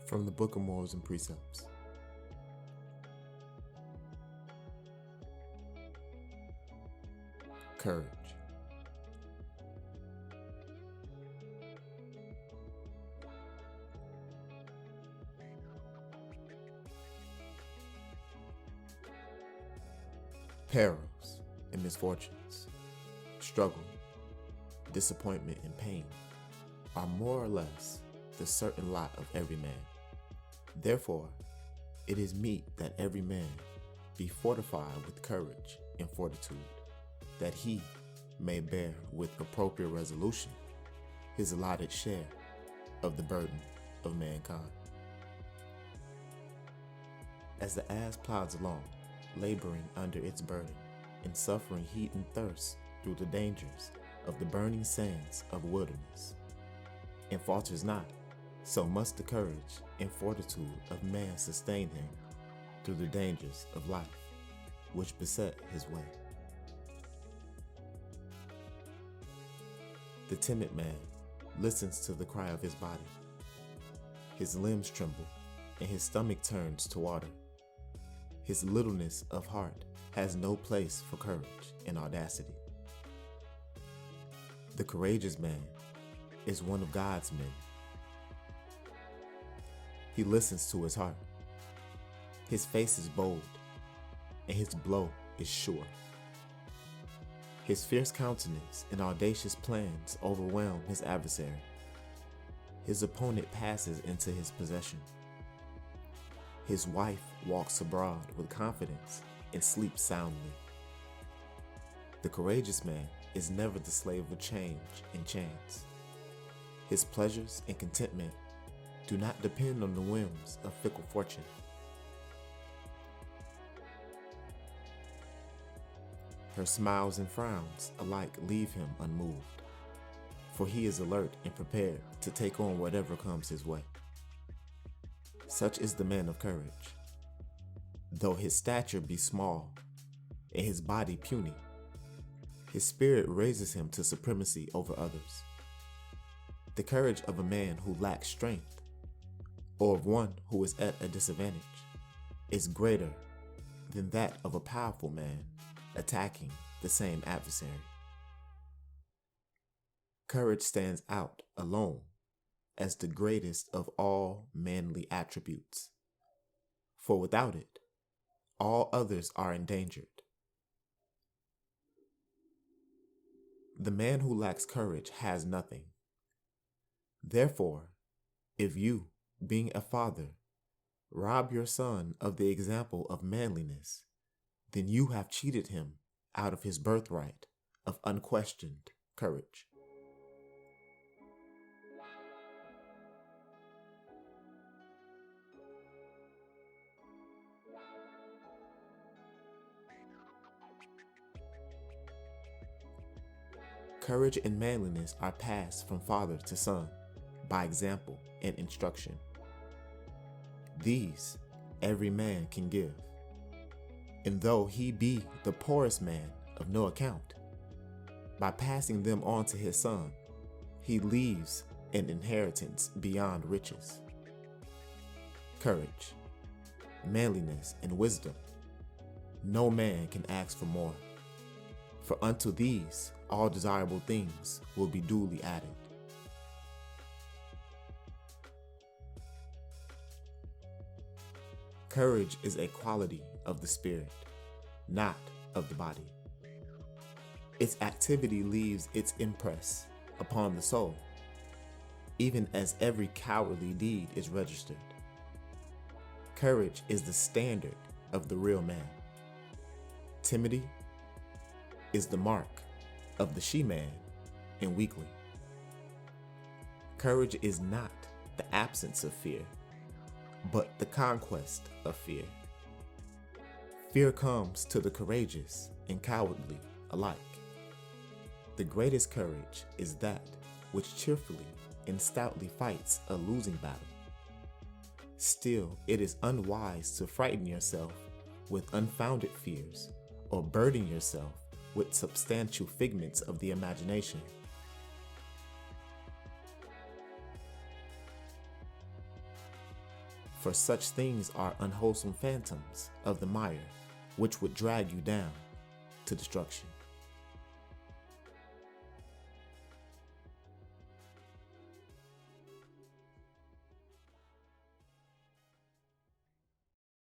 From the Book of Morals and Precepts. Courage. Perils and misfortunes, struggle, disappointment, and pain are more or less the certain lot of every man. Therefore, it is meet that every man be fortified with courage and fortitude, that he may bear with appropriate resolution his allotted share of the burden of mankind. As the ass plods along, laboring under its burden, and suffering heat and thirst through the dangers of the burning sands of wilderness, and falters not, so must the courage and fortitude of man sustain him through the dangers of life which beset his way. The timid man listens to the cry of his body. His limbs tremble, and his stomach turns to water. His littleness of heart has no place for courage and audacity. The courageous man is one of God's men. He listens to his heart. His face is bold, and his blow is sure. His fierce countenance and audacious plans overwhelm his adversary. His opponent passes into his possession. His wife walks abroad with confidence and sleeps soundly. The courageous man is never the slave of change and chance. His pleasures and contentment do not depend on the whims of fickle fortune. Her smiles and frowns alike leave him unmoved, for he is alert and prepared to take on whatever comes his way. Such is the man of courage. Though his stature be small and his body puny, his spirit raises him to supremacy over others. The courage of a man who lacks strength, or of one who is at a disadvantage, is greater than that of a powerful man attacking the same adversary. Courage stands out alone as the greatest of all manly attributes, for without it, all others are endangered. The man who lacks courage has nothing. Therefore, if you, being a father, rob your son of the example of manliness, then you have cheated him out of his birthright of unquestioned courage. Courage and manliness are passed from father to son by example and instruction. These every man can give. And though he be the poorest man of no account, by passing them on to his son, he leaves an inheritance beyond riches. Courage, manliness, and wisdom, no man can ask for more, for unto these all desirable things will be duly added. Courage is a quality of the spirit, not of the body. Its activity leaves its impress upon the soul, even as every cowardly deed is registered. Courage is the standard of the real man. Timidity is the mark of the she-man and weakling. Courage is not the absence of fear, but the conquest of fear. Fear comes to the courageous and cowardly alike. The greatest courage is that which cheerfully and stoutly fights a losing battle. Still, it is unwise to frighten yourself with unfounded fears or burden yourself with substantial figments of the imagination. For such things are unwholesome phantoms of the mire, which would drag you down to destruction.